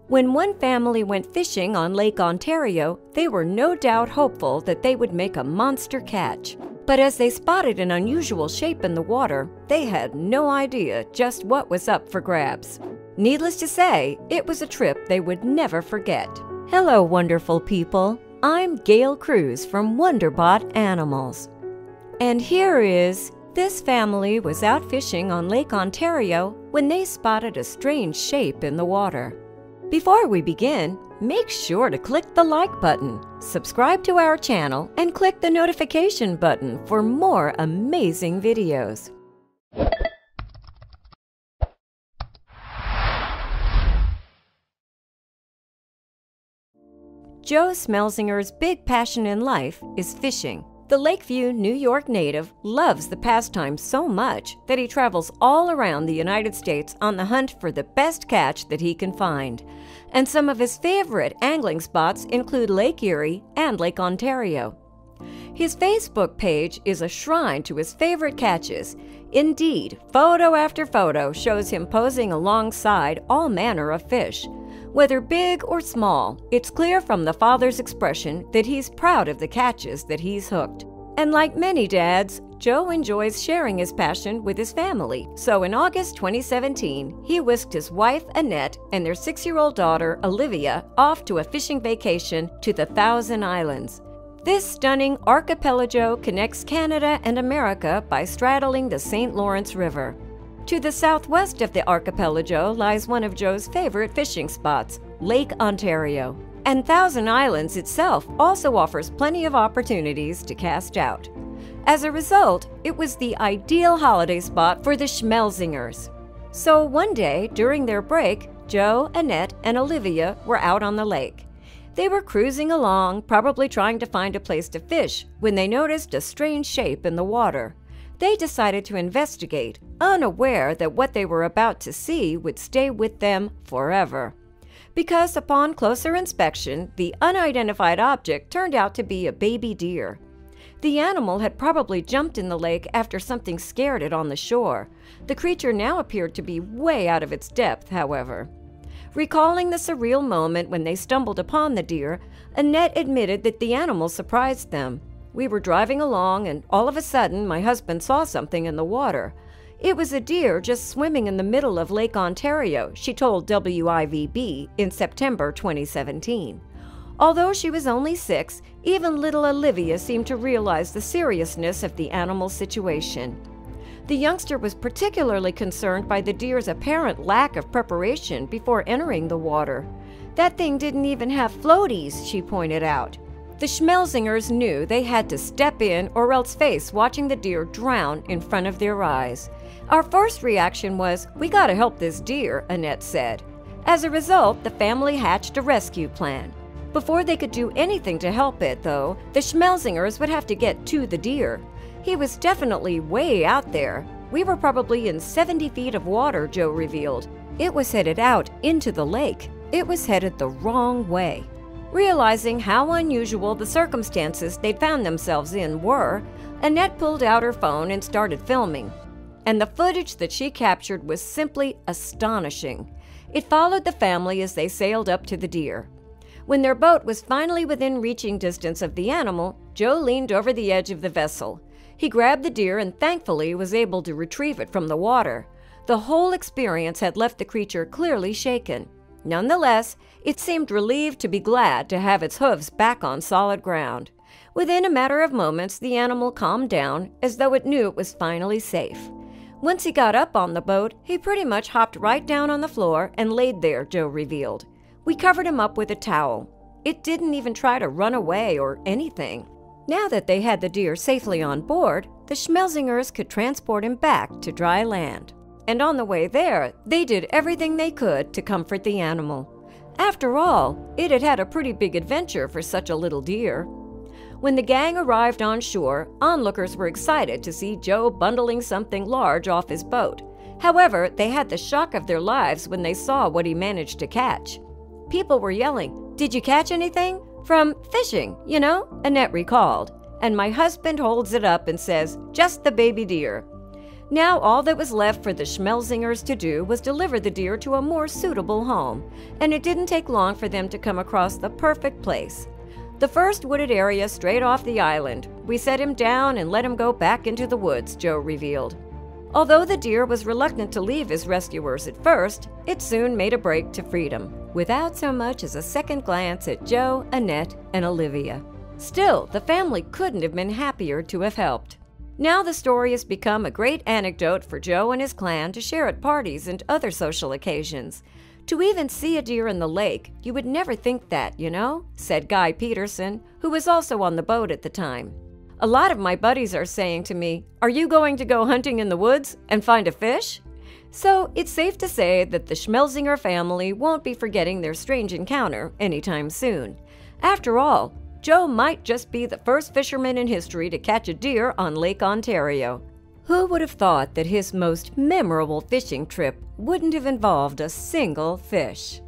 When one family went fishing on Lake Ontario, they were no doubt hopeful that they would make a monster catch. But as they spotted an unusual shape in the water, they had no idea just what was up for grabs. Needless to say, it was a trip they would never forget. Hello, wonderful people. I'm Gail Cruz from Wonderbot Animals. And here is... This family was out fishing on Lake Ontario when they spotted a strange shape in the water. Before we begin, make sure to click the like button, subscribe to our channel, and click the notification button for more amazing videos. Joe Schmelzinger's big passion in life is fishing. The Lakeview, New York native loves the pastime so much that he travels all around the United States on the hunt for the best catch that he can find. And some of his favorite angling spots include Lake Erie and Lake Ontario. His Facebook page is a shrine to his favorite catches. Indeed, photo after photo shows him posing alongside all manner of fish. Whether big or small, it's clear from the father's expression that he's proud of the catches that he's hooked. And like many dads, Joe enjoys sharing his passion with his family. So in August 2017, he whisked his wife, Annette, and their 6-year-old daughter, Olivia, off to a fishing vacation to the Thousand Islands. This stunning archipelago connects Canada and America by straddling the St. Lawrence River. To the southwest of the archipelago lies one of Joe's favorite fishing spots, Lake Ontario. And Thousand Islands itself also offers plenty of opportunities to cast out. As a result, it was the ideal holiday spot for the Schmelzingers. So one day, during their break, Joe, Annette, and Olivia were out on the lake. They were cruising along, probably trying to find a place to fish, when they noticed a strange shape in the water. They decided to investigate, unaware that what they were about to see would stay with them forever. Because upon closer inspection, the unidentified object turned out to be a baby deer. The animal had probably jumped in the lake after something scared it on the shore. The creature now appeared to be way out of its depth, however. Recalling the surreal moment when they stumbled upon the deer, Annette admitted that the animal surprised them. We were driving along, and all of a sudden, my husband saw something in the water. It was a deer just swimming in the middle of Lake Ontario, she told WIVB in September 2017. Although she was only 6, even little Olivia seemed to realize the seriousness of the animal's situation. The youngster was particularly concerned by the deer's apparent lack of preparation before entering the water. That thing didn't even have floaties, she pointed out. The Schmelzingers knew they had to step in or else face watching the deer drown in front of their eyes. Our first reaction was, "We gotta help this deer," Annette said. As a result, the family hatched a rescue plan. Before they could do anything to help it, though, the Schmelzingers would have to get to the deer. He was definitely way out there. We were probably in 70 feet of water, Joe revealed. It was headed out into the lake. It was headed the wrong way. Realizing how unusual the circumstances they'd found themselves in were, Annette pulled out her phone and started filming. And the footage that she captured was simply astonishing. It followed the family as they sailed up to the deer. When their boat was finally within reaching distance of the animal, Joe leaned over the edge of the vessel. He grabbed the deer and thankfully was able to retrieve it from the water. The whole experience had left the creature clearly shaken. Nonetheless, it seemed relieved to be glad to have its hooves back on solid ground. Within a matter of moments, the animal calmed down, as though it knew it was finally safe. Once he got up on the boat, he pretty much hopped right down on the floor and laid there, Joe revealed. We covered him up with a towel. It didn't even try to run away or anything. Now that they had the deer safely on board, the Schmelzingers could transport him back to dry land. And on the way there, they did everything they could to comfort the animal. After all, it had had a pretty big adventure for such a little deer. When the gang arrived on shore, onlookers were excited to see Joe bundling something large off his boat. However, they had the shock of their lives when they saw what he managed to catch. People were yelling, "Did you catch anything?" "From fishing, you know," Annette recalled. And my husband holds it up and says, "Just the baby deer." Now all that was left for the Schmelzingers to do was deliver the deer to a more suitable home, and it didn't take long for them to come across the perfect place. The first wooded area straight off the island. We set him down and let him go back into the woods, Joe revealed. Although the deer was reluctant to leave his rescuers at first, it soon made a break to freedom, without so much as a second glance at Joe, Annette, and Olivia. Still, the family couldn't have been happier to have helped. Now the story has become a great anecdote for Joe and his clan to share at parties and other social occasions. To even see a deer in the lake, you would never think that, you know, said Guy Peterson, who was also on the boat at the time. A lot of my buddies are saying to me, "Are you going to go hunting in the woods and find a fish?" So it's safe to say that the Schmelzinger family won't be forgetting their strange encounter anytime soon. After all, Joe might just be the first fisherman in history to catch a deer on Lake Ontario. Who would have thought that his most memorable fishing trip wouldn't have involved a single fish?